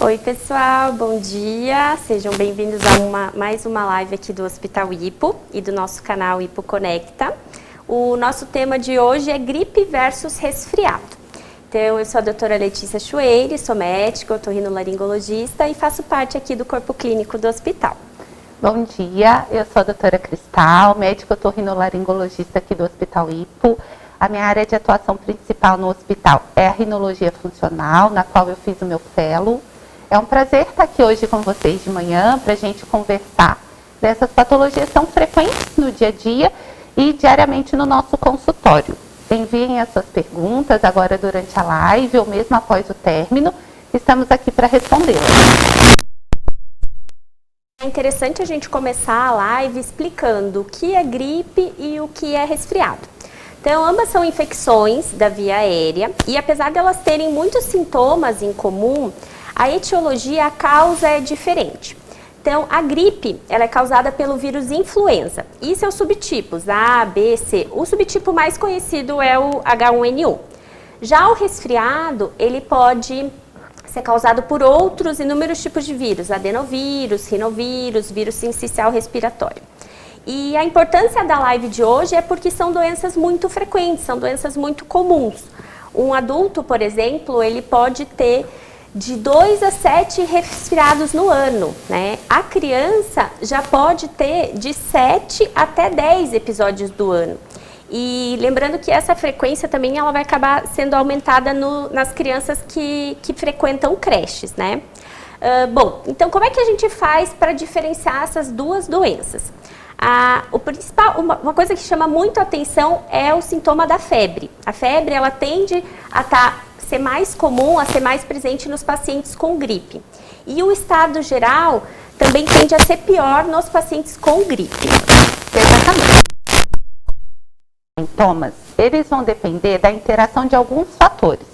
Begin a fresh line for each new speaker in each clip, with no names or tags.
Oi pessoal, bom dia, sejam bem-vindos a mais uma live aqui do Hospital Hipo e do nosso canal Hipo Conecta. O nosso tema de hoje é gripe versus resfriado. Então eu sou a doutora Letícia Chueire, sou médica, otorrinolaringologista e faço parte aqui do corpo clínico do hospital.
Bom dia, eu sou a doutora Cristal, médica otorrinolaringologista aqui do Hospital Hipo. A minha área de atuação principal no hospital é a rinologia funcional, na qual eu fiz o meu fellow. É um prazer estar aqui hoje com vocês de manhã para a gente conversar dessas patologias tão frequentes no dia a dia e diariamente no nosso consultório. Enviem as suas perguntas agora durante a live ou mesmo após o término. Estamos aqui para respondê-las.
É interessante a gente começar a live explicando o que é gripe e o que é resfriado. Então, ambas são infecções da via aérea e apesar de elas terem muitos sintomas em comum, a etiologia, a causa é diferente. Então, a gripe, ela é causada pelo vírus influenza. E seus subtipos, A, B, C. O subtipo mais conhecido é o H1N1. Já o resfriado, ele pode ser causado por outros inúmeros tipos de vírus, adenovírus, rinovírus, vírus sincicial respiratório. E a importância da live de hoje é porque são doenças muito frequentes, são doenças muito comuns. Um adulto, por exemplo, ele pode ter de 2 a 7 resfriados no ano, né? A criança já pode ter de 7 até 10 episódios do ano. E lembrando que essa frequência também ela vai acabar sendo aumentada nas crianças que frequentam creches, né? Bom, então como é que a gente faz para diferenciar essas duas doenças? Uma coisa que chama muito a atenção é o sintoma da febre. A febre ela tende a ser mais comum, a ser mais presente nos pacientes com gripe. E o estado geral também tende a ser pior nos pacientes com gripe.
Exatamente. Sintomas, eles vão depender da interação de alguns fatores,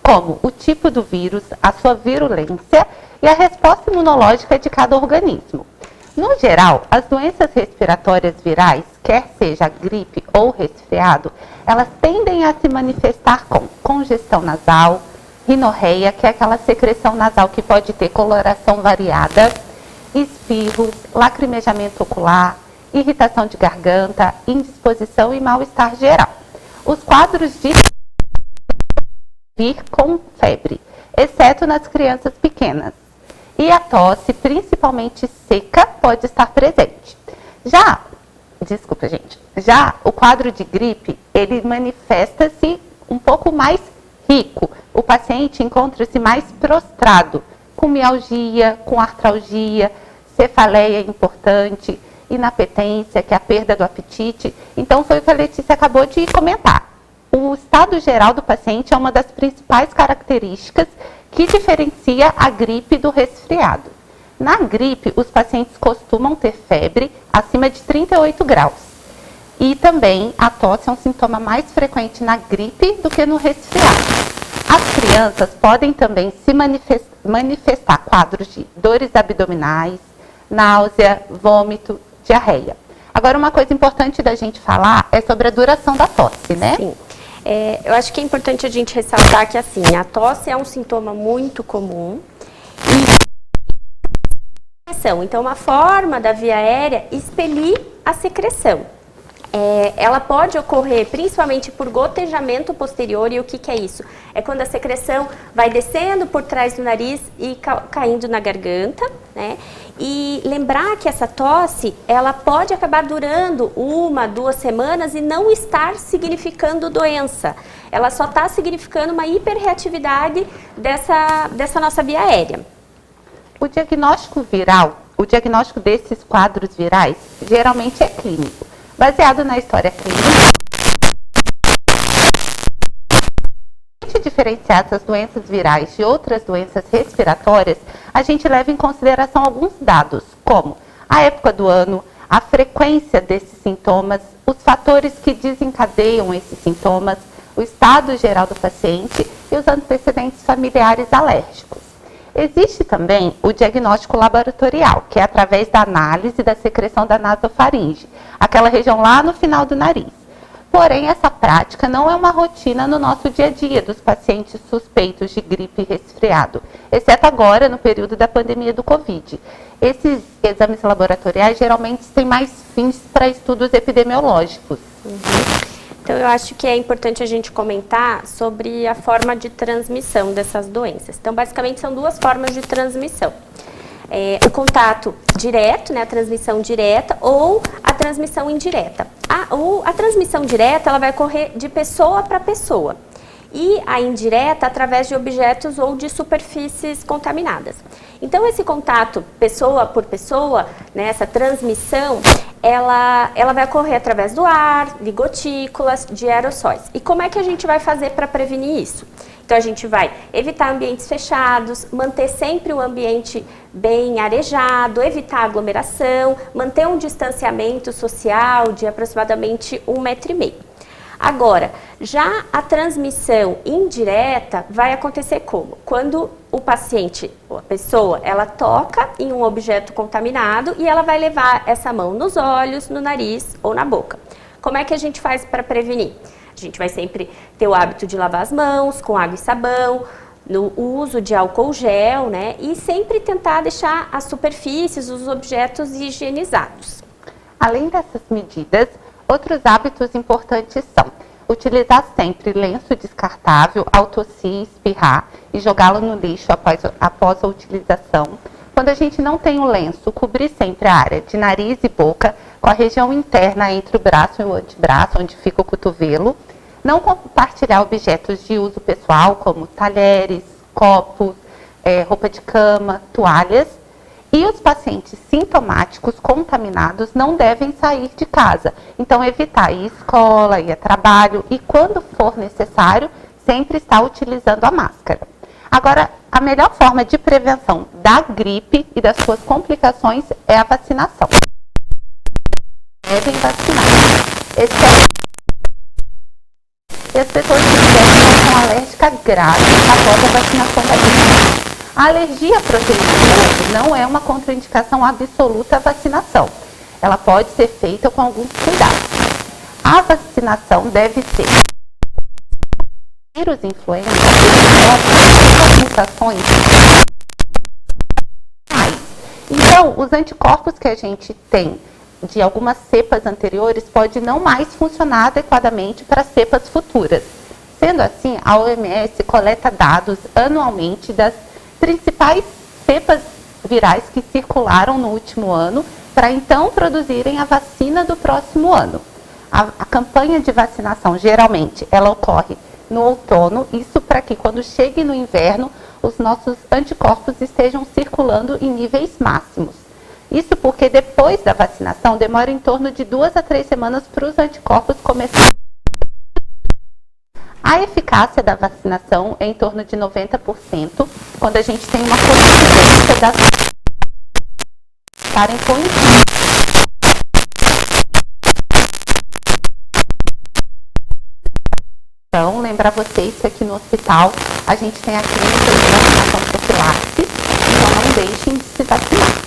como o tipo do vírus, a sua virulência e a resposta imunológica de cada organismo. No geral, as doenças respiratórias virais, quer seja gripe ou resfriado, elas tendem a se manifestar com congestão nasal, rinorreia, que é aquela secreção nasal que pode ter coloração variada, espirros, lacrimejamento ocular, irritação de garganta, indisposição e mal-estar geral. Os quadros de vir com febre, exceto nas crianças pequenas. E a tosse, principalmente seca, pode estar presente. Já o quadro de gripe, ele manifesta-se um pouco mais rico. O paciente encontra-se mais prostrado, com mialgia, com artralgia, cefaleia importante, inapetência, que é a perda do apetite. Então, foi o que a Letícia acabou de comentar. O estado geral do paciente é uma das principais características que diferencia a gripe do resfriado. Na gripe, os pacientes costumam ter febre acima de 38 graus. E também a tosse é um sintoma mais frequente na gripe do que no resfriado. As crianças podem também se manifestar quadros de dores abdominais, náusea, vômito, diarreia. Agora, uma coisa importante da gente falar é sobre a duração da tosse, né?
Sim. Eu acho que é importante a gente ressaltar que assim, a tosse é um sintoma muito comum. Então, uma forma da via aérea expelir a secreção. Ela pode ocorrer principalmente por gotejamento posterior. E o que é isso? É quando a secreção vai descendo por trás do nariz e caindo na garganta, né? E lembrar que essa tosse, ela pode acabar durando 1, 2 semanas e não estar significando doença. Ela só está significando uma hiperreatividade dessa nossa via aérea.
O diagnóstico viral, o diagnóstico desses quadros virais, geralmente é clínico. Baseado na história clínica, para diferenciar essas doenças virais de outras doenças respiratórias, a gente leva em consideração alguns dados, como a época do ano, a frequência desses sintomas, os fatores que desencadeiam esses sintomas, o estado geral do paciente e os antecedentes familiares alérgicos. Existe também o diagnóstico laboratorial, que é através da análise da secreção da nasofaringe, aquela região lá no final do nariz. Porém, essa prática não é uma rotina no nosso dia a dia dos pacientes suspeitos de gripe e resfriado, exceto agora no período da pandemia do Covid. Esses exames laboratoriais geralmente têm mais fins para estudos epidemiológicos.
Então, eu acho que é importante a gente comentar sobre a forma de transmissão dessas doenças. Então, basicamente, são duas formas de transmissão. O contato direto, né, a transmissão direta, ou a transmissão indireta. A transmissão direta, ela vai ocorrer de pessoa para pessoa. E a indireta, através de objetos ou de superfícies contaminadas. Então, esse contato pessoa por pessoa, né, essa transmissão, ela vai ocorrer através do ar, de gotículas, de aerossóis. E como é que a gente vai fazer para prevenir isso? Então, a gente vai evitar ambientes fechados, manter sempre o ambiente bem arejado, evitar aglomeração, manter um distanciamento social de aproximadamente 1,5 metro. Agora, já a transmissão indireta vai acontecer como? Quando o paciente, ou a pessoa, ela toca em um objeto contaminado e ela vai levar essa mão nos olhos, no nariz ou na boca. Como é que a gente faz para prevenir? A gente vai sempre ter o hábito de lavar as mãos com água e sabão, no uso de álcool gel, né? E sempre tentar deixar as superfícies, os objetos higienizados.
Além dessas medidas, outros hábitos importantes são utilizar sempre lenço descartável ao tossir e espirrar e jogá-lo no lixo após a utilização. Quando a gente não tem o lenço, cobrir sempre a área de nariz e boca com a região interna entre o braço e o antebraço, onde fica o cotovelo. Não compartilhar objetos de uso pessoal, como talheres, copos, roupa de cama, toalhas. E os pacientes sintomáticos contaminados não devem sair de casa. Então, evitar ir à escola, ir a trabalho e, quando for necessário, sempre estar utilizando a máscara. Agora, a melhor forma de prevenção da gripe e das suas complicações é a vacinação. Devem vacinar. E as pessoas que tiverem reação alérgica grave após a vacinação da gripe. A alergia à proteína de ovo não é uma contraindicação absoluta à vacinação. Ela pode ser feita com alguns cuidados. A vacinação deve ser vírus influenza, mutações. Então, os anticorpos que a gente tem de algumas cepas anteriores pode não mais funcionar adequadamente para cepas futuras. Sendo assim, a OMS coleta dados anualmente das principais cepas virais que circularam no último ano para então produzirem a vacina do próximo ano. A campanha de vacinação, geralmente, ela ocorre no outono, isso para que quando chegue no inverno, os nossos anticorpos estejam circulando em níveis máximos. Isso porque depois da vacinação demora em torno de 2 a 3 semanas para os anticorpos começarem. A eficácia da vacinação é em torno de 90%, quando a gente tem uma coincidência das estarem coincidentes. Então, lembrar vocês que aqui no hospital a gente tem a clínica de vacinação profiláxis, então não deixem de se vacinar.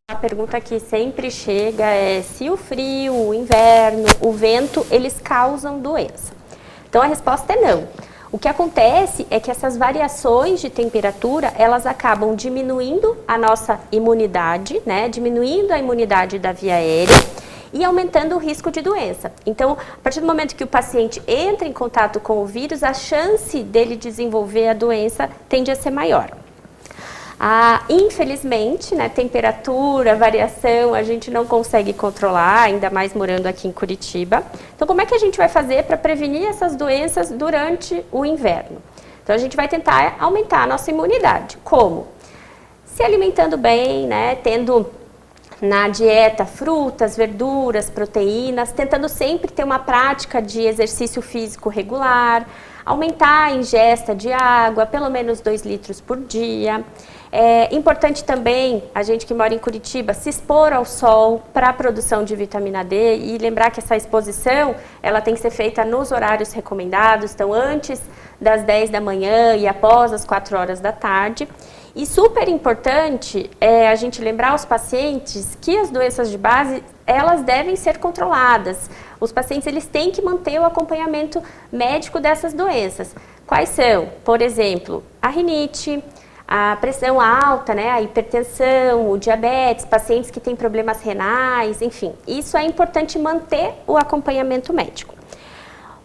A pergunta que sempre chega é se o frio, o inverno, o vento, eles causam doença. Então a resposta é não. O que acontece é que essas variações de temperatura, elas acabam diminuindo a nossa imunidade, né? Diminuindo a imunidade da via aérea e aumentando o risco de doença. Então, a partir do momento que o paciente entra em contato com o vírus, a chance dele desenvolver a doença tende a ser maior. Infelizmente, né, temperatura, variação, a gente não consegue controlar, ainda mais morando aqui em Curitiba. Então, como é que a gente vai fazer para prevenir essas doenças durante o inverno? Então, a gente vai tentar aumentar a nossa imunidade. Como? Se alimentando bem, né, tendo na dieta frutas, verduras, proteínas, tentando sempre ter uma prática de exercício físico regular, aumentar a ingesta de água, pelo menos 2 litros por dia. É importante também, a gente que mora em Curitiba, se expor ao sol para a produção de vitamina D e lembrar que essa exposição, ela tem que ser feita nos horários recomendados, então antes das 10 da manhã e após as 4 horas da tarde. E super importante é a gente lembrar aos pacientes que as doenças de base elas devem ser controladas. Os pacientes eles têm que manter o acompanhamento médico dessas doenças. Quais são? Por exemplo, a rinite, a pressão alta, né, a hipertensão, o diabetes, pacientes que têm problemas renais, enfim. Isso é importante manter o acompanhamento médico.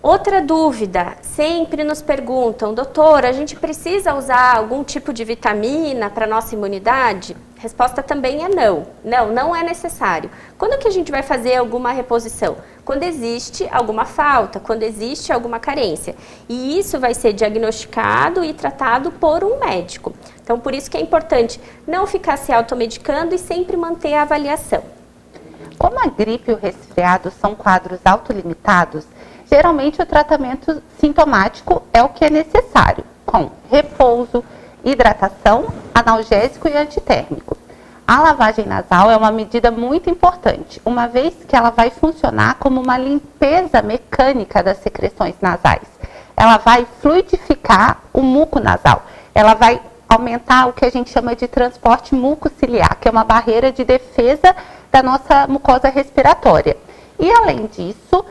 Outra dúvida, sempre nos perguntam, doutor, a gente precisa usar algum tipo de vitamina para nossa imunidade? Resposta também é não. Não é necessário. Quando que a gente vai fazer alguma reposição? Quando existe alguma falta, quando existe alguma carência. E isso vai ser diagnosticado e tratado por um médico. Então, por isso que é importante não ficar se automedicando e sempre manter a avaliação.
Como a gripe e o resfriado são quadros autolimitados, geralmente o tratamento sintomático é o que é necessário, com repouso, hidratação, analgésico e antitérmico. A lavagem nasal é uma medida muito importante, uma vez que ela vai funcionar como uma limpeza mecânica das secreções nasais. Ela vai fluidificar o muco nasal, ela vai aumentar o que a gente chama de transporte mucociliar, que é uma barreira de defesa da nossa mucosa respiratória. E além disso,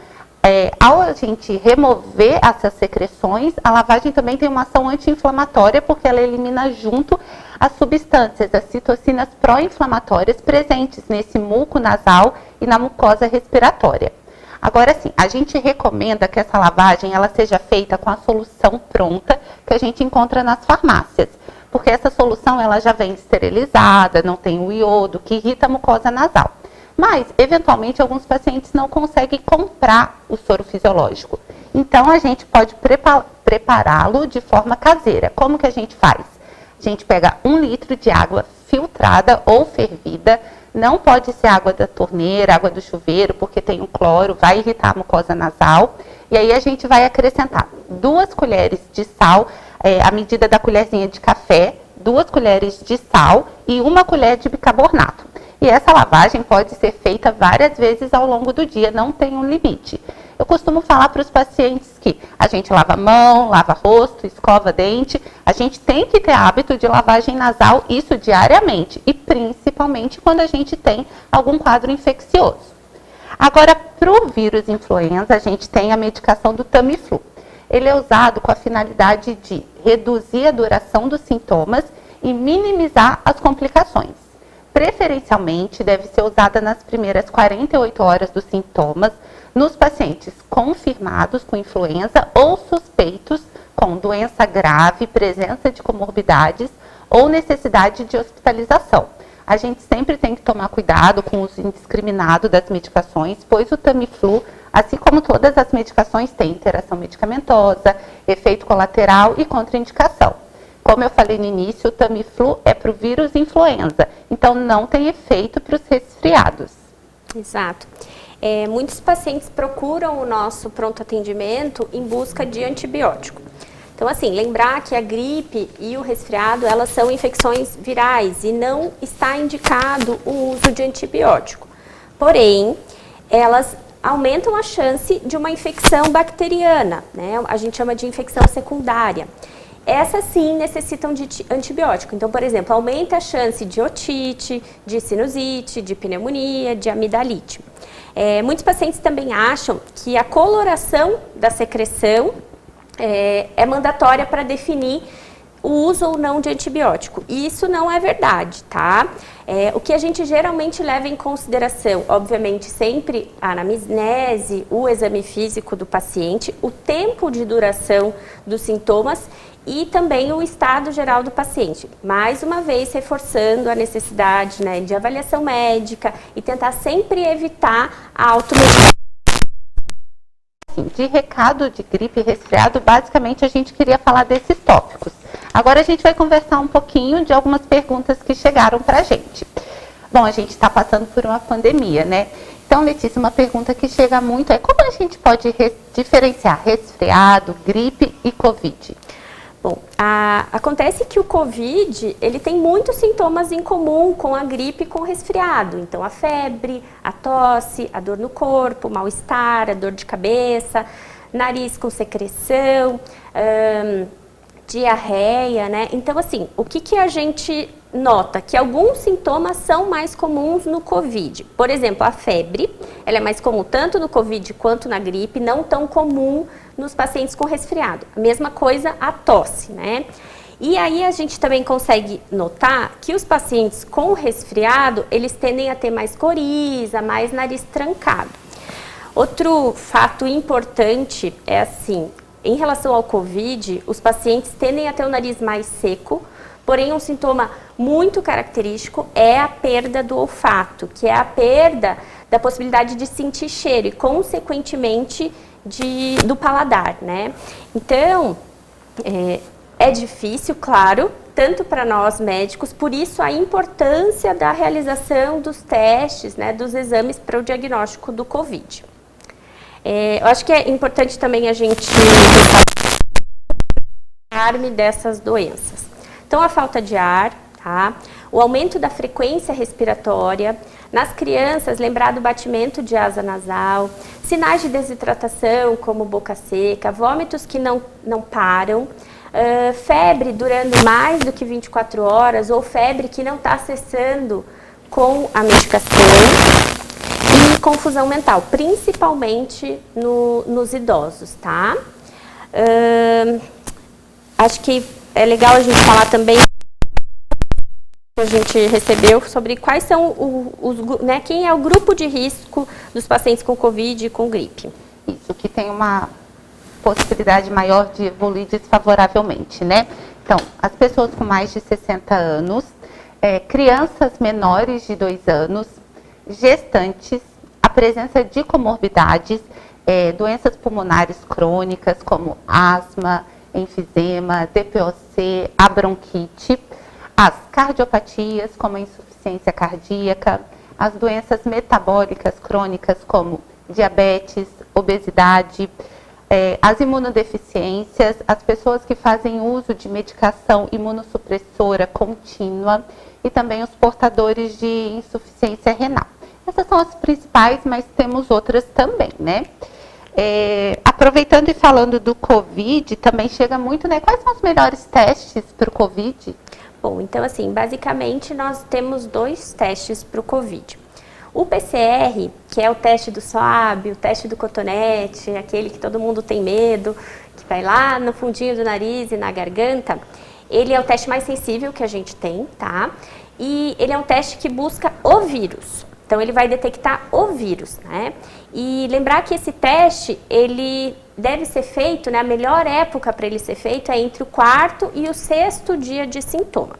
ao a gente remover essas secreções, a lavagem também tem uma ação anti-inflamatória, porque ela elimina junto as substâncias, as citocinas pró-inflamatórias presentes nesse muco nasal e na mucosa respiratória. Agora sim, a gente recomenda que essa lavagem ela seja feita com a solução pronta que a gente encontra nas farmácias, porque essa solução ela já vem esterilizada, não tem o iodo que irrita a mucosa nasal. Mas, eventualmente, alguns pacientes não conseguem comprar o soro fisiológico. Então, a gente pode prepará-lo de forma caseira. Como que a gente faz? A gente pega 1 litro de água filtrada ou fervida. Não pode ser água da torneira, água do chuveiro, porque tem um cloro, vai irritar a mucosa nasal. E aí, a gente vai acrescentar 2 colheres de sal, a medida da colherzinha de café, 2 colheres de sal e 1 colher de bicarbonato. E essa lavagem pode ser feita várias vezes ao longo do dia, não tem um limite. Eu costumo falar para os pacientes que a gente lava a mão, lava rosto, escova dente. A gente tem que ter hábito de lavagem nasal, isso diariamente. E principalmente quando a gente tem algum quadro infeccioso. Agora, para o vírus influenza, a gente tem a medicação do Tamiflu. Ele é usado com a finalidade de reduzir a duração dos sintomas e minimizar as complicações. Preferencialmente, deve ser usada nas primeiras 48 horas dos sintomas, nos pacientes confirmados com influenza ou suspeitos com doença grave, presença de comorbidades ou necessidade de hospitalização. A gente sempre tem que tomar cuidado com o uso indiscriminado das medicações, pois o Tamiflu, assim como todas as medicações, tem interação medicamentosa, efeito colateral e contraindicação. Como eu falei no início, o Tamiflu é para o vírus influenza, então não tem efeito para os resfriados.
Exato. Muitos pacientes procuram o nosso pronto atendimento em busca de antibiótico. Então, assim, lembrar que a gripe e o resfriado, elas são infecções virais e não está indicado o uso de antibiótico. Porém, elas aumentam a chance de uma infecção bacteriana, né? A gente chama de infecção secundária. Essas sim necessitam de antibiótico. Então, por exemplo, aumenta a chance de otite, de sinusite, de pneumonia, de amidalite. Muitos pacientes também acham que a coloração da secreção é mandatória para definir o uso ou não de antibiótico. E isso não é verdade, tá? O que a gente geralmente leva em consideração, obviamente, sempre a anamnese, o exame físico do paciente, o tempo de duração dos sintomas e também o estado geral do paciente. Mais uma vez, reforçando a necessidade, né, de avaliação médica e tentar sempre evitar a automedicação.
De recado de gripe e resfriado, basicamente a gente queria falar desses tópicos. Agora a gente vai conversar um pouquinho de algumas perguntas que chegaram para a gente. Bom, a gente está passando por uma pandemia, né? Então, Letícia, uma pergunta que chega muito é como a gente pode diferenciar resfriado, gripe e Covid?
Bom, acontece que o Covid, ele tem muitos sintomas em comum com a gripe e com o resfriado. Então, a febre, a tosse, a dor no corpo, mal-estar, a dor de cabeça, nariz com secreção, diarreia, né? Então, assim, o que a gente nota que alguns sintomas são mais comuns no COVID. Por exemplo, a febre, ela é mais comum tanto no COVID quanto na gripe, não tão comum nos pacientes com resfriado. A mesma coisa a tosse, né? E aí a gente também consegue notar que os pacientes com resfriado, eles tendem a ter mais coriza, mais nariz trancado. Outro fato importante é assim, em relação ao COVID, os pacientes tendem a ter o nariz mais seco, porém um sintoma muito característico é a perda do olfato, que é a perda da possibilidade de sentir cheiro e, consequentemente, do paladar, né? Então, é difícil, claro, tanto para nós médicos, por isso a importância da realização dos testes, né, dos exames para o diagnóstico do COVID. Eu acho que é importante também a gente alarme dessas doenças. Então, a falta de ar, tá? O aumento da frequência respiratória, nas crianças, lembrar do batimento de asa nasal, sinais de desidratação, como boca seca, vômitos que não param, febre durando mais do que 24 horas ou febre que não está cessando com a medicação e confusão mental, principalmente nos idosos, tá? Acho que é legal a gente falar também que a gente recebeu sobre quais são né, quem é o grupo de risco dos pacientes com COVID e com gripe.
Isso, que tem uma possibilidade maior de evoluir desfavoravelmente, né? Então, as pessoas com mais de 60 anos, crianças menores de 2 anos, gestantes, a presença de comorbidades, doenças pulmonares crônicas como asma, enfisema, DPOC, a bronquite, as cardiopatias como a insuficiência cardíaca, as doenças metabólicas crônicas como diabetes, obesidade, as imunodeficiências, as pessoas que fazem uso de medicação imunossupressora contínua e também os portadores de insuficiência renal. Essas são as principais, mas temos outras também, né? Aproveitando e falando do COVID, também chega muito, né? Quais são os melhores testes para o COVID?
Bom, então assim, basicamente nós temos 2 testes para o COVID. O PCR, que é o teste do swab, o teste do cotonete, aquele que todo mundo tem medo, que vai lá no fundinho do nariz e na garganta, ele é o teste mais sensível que a gente tem, tá? E ele é um teste que busca o vírus. Então, ele vai detectar o vírus, né? E lembrar que esse teste, ele deve ser feito, né? A melhor época para ele ser feito é entre o 4º e o 6º dia de sintoma.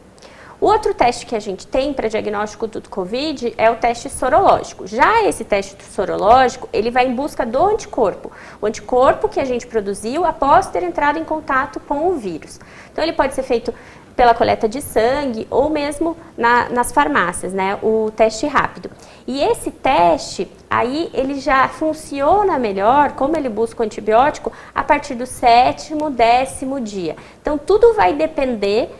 O outro teste que a gente tem para diagnóstico do COVID é o teste sorológico. Já esse teste sorológico, ele vai em busca do anticorpo. O anticorpo que a gente produziu após ter entrado em contato com o vírus. Então, ele pode ser feito pela coleta de sangue ou mesmo nas farmácias, né? O teste rápido. E esse teste, aí ele já funciona melhor, como ele busca o antibiótico, a partir do 7º, 10º dia. Então, tudo vai depender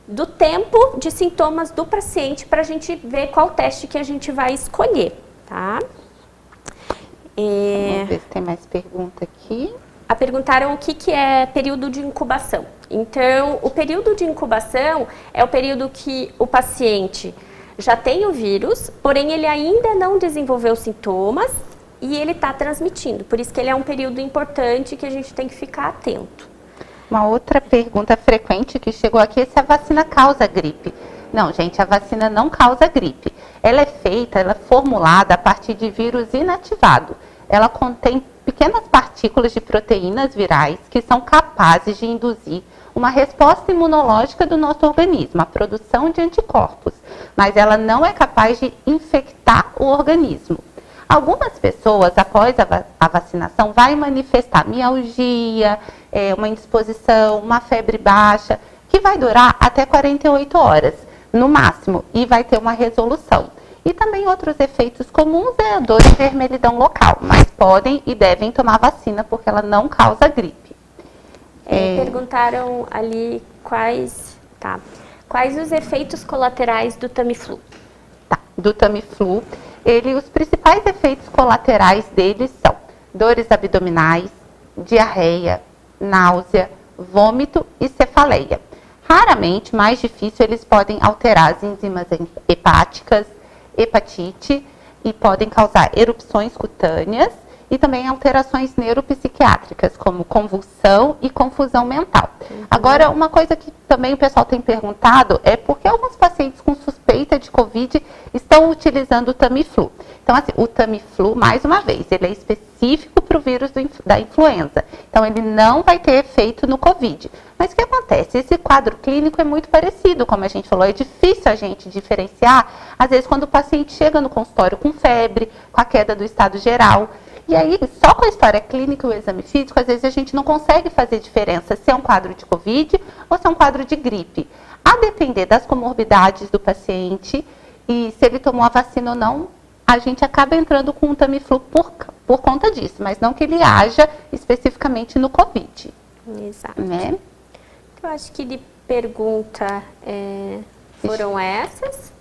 do tempo de sintomas do paciente para a gente ver qual teste que a gente vai escolher, tá?
Vamos ver se tem mais pergunta aqui.
Perguntaram o que é período de incubação. Então, o período de incubação é o período que o paciente já tem o vírus, porém ele ainda não desenvolveu sintomas e ele está transmitindo. Por isso que ele é um período importante que a gente tem que ficar atento.
Uma outra pergunta frequente que chegou aqui é se a vacina causa gripe. Não, gente, a vacina não causa gripe. Ela é feita, ela é formulada a partir de vírus inativado. Ela contém pequenas partículas de proteínas virais que são capazes de induzir uma resposta imunológica do nosso organismo, a produção de anticorpos, mas ela não é capaz de infectar o organismo. Algumas pessoas, após a vacinação, vai manifestar mialgia, uma indisposição, uma febre baixa, que vai durar até 48 horas, no máximo, e vai ter uma resolução. E também outros efeitos comuns é a dor e vermelhidão local, mas podem e devem tomar vacina porque ela não causa gripe.
Perguntaram ali quais os efeitos colaterais do Tamiflu.
Do Tamiflu, os principais efeitos colaterais deles são dores abdominais, diarreia, náusea, vômito e cefaleia. Raramente, mais difícil, eles podem alterar as enzimas hepáticas, hepatite, e podem causar erupções cutâneas e também alterações neuropsiquiátricas, como convulsão e confusão mental. Agora, uma coisa que também o pessoal tem perguntado é por que alguns pacientes com suspeita de Covid estão utilizando o Tamiflu. Então, assim, o Tamiflu, mais uma vez, ele é específico para o vírus da influenza. Então, ele não vai ter efeito no Covid. Mas o que acontece? Esse quadro clínico é muito parecido, como a gente falou, é difícil a gente diferenciar, às vezes, quando o paciente chega no consultório com febre, com a queda do estado geral. E aí, só com a história clínica e o exame físico, às vezes a gente não consegue fazer diferença se é um quadro de Covid ou se é um quadro de gripe. A depender das comorbidades do paciente e se ele tomou a vacina ou não, a gente acaba entrando com um Tamiflu por conta disso, mas não que ele haja especificamente no Covid.
Exato.
Né?
Eu acho que de pergunta foram essas.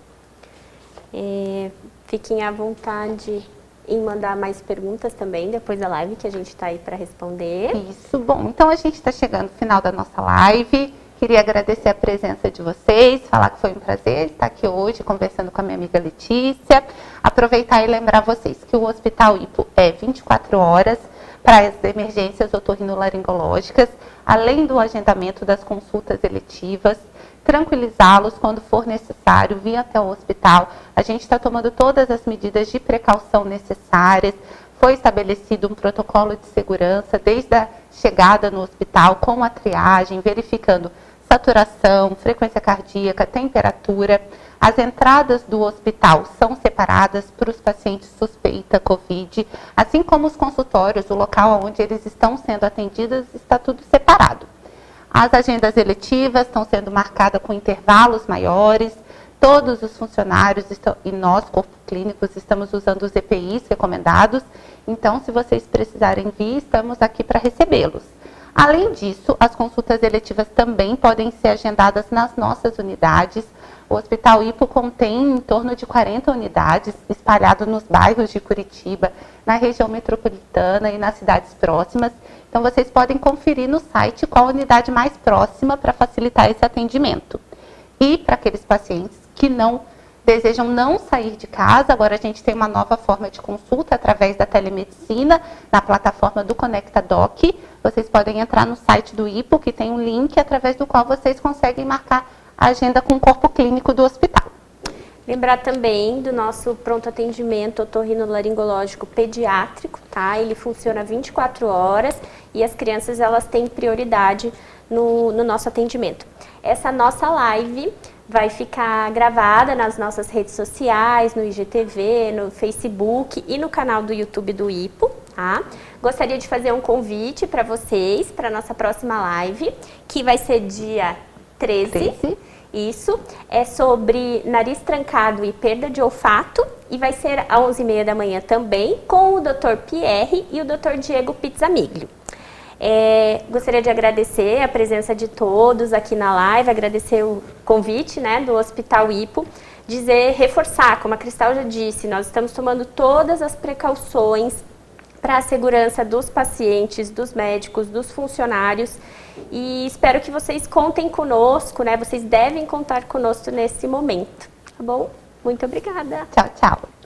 Fiquem à vontade em mandar mais perguntas também depois da live, que a gente está aí para responder.
Isso, bom, então a gente está chegando no final da nossa live. Queria agradecer a presença de vocês, falar que foi um prazer estar aqui hoje conversando com a minha amiga Letícia. Aproveitar e lembrar vocês que o Hospital Hipo é 24 horas para as emergências otorrinolaringológicas, além do agendamento das consultas eletivas, tranquilizá-los quando for necessário, vir até o hospital. A gente está tomando todas as medidas de precaução necessárias. Foi estabelecido um protocolo de segurança desde a chegada no hospital, com a triagem, verificando saturação, frequência cardíaca, temperatura. As entradas do hospital são separadas para os pacientes suspeita Covid, assim como os consultórios, o local onde eles estão sendo atendidos, está tudo separado. As agendas eletivas estão sendo marcadas com intervalos maiores. Todos os funcionários e nós, corpo clínicos, estamos usando os EPIs recomendados. Então, se vocês precisarem vir, estamos aqui para recebê-los. Além disso, as consultas eletivas também podem ser agendadas nas nossas unidades. O Hospital Hipo contém em torno de 40 unidades espalhadas nos bairros de Curitiba, na região metropolitana e nas cidades próximas. Então, vocês podem conferir no site qual a unidade mais próxima para facilitar esse atendimento. E para aqueles pacientes que desejam não sair de casa, agora a gente tem uma nova forma de consulta através da telemedicina, na plataforma do Conecta Doc. Vocês podem entrar no site do Hipo, que tem um link através do qual vocês conseguem marcar a agenda com o corpo clínico do hospital.
Lembrar também do nosso pronto atendimento otorrinolaringológico pediátrico, tá? Ele funciona 24 horas e as crianças, elas têm prioridade no nosso atendimento. Essa nossa live vai ficar gravada nas nossas redes sociais, no IGTV, no Facebook e no canal do YouTube do Hipo, tá? Gostaria de fazer um convite para vocês, para a nossa próxima live, que vai ser dia 13. Isso, é sobre nariz trancado e perda de olfato, e vai ser às 11h30 da manhã também, com o Dr. Pierre e o Dr. Diego Pizzamiglio. Gostaria de agradecer a presença de todos aqui na live, agradecer o convite, né, do Hospital Hipo, reforçar, como a Cristal já disse, nós estamos tomando todas as precauções para a segurança dos pacientes, dos médicos, dos funcionários, e espero que vocês contem conosco, né? Vocês devem contar conosco nesse momento, tá bom? Muito obrigada.
Tchau, tchau.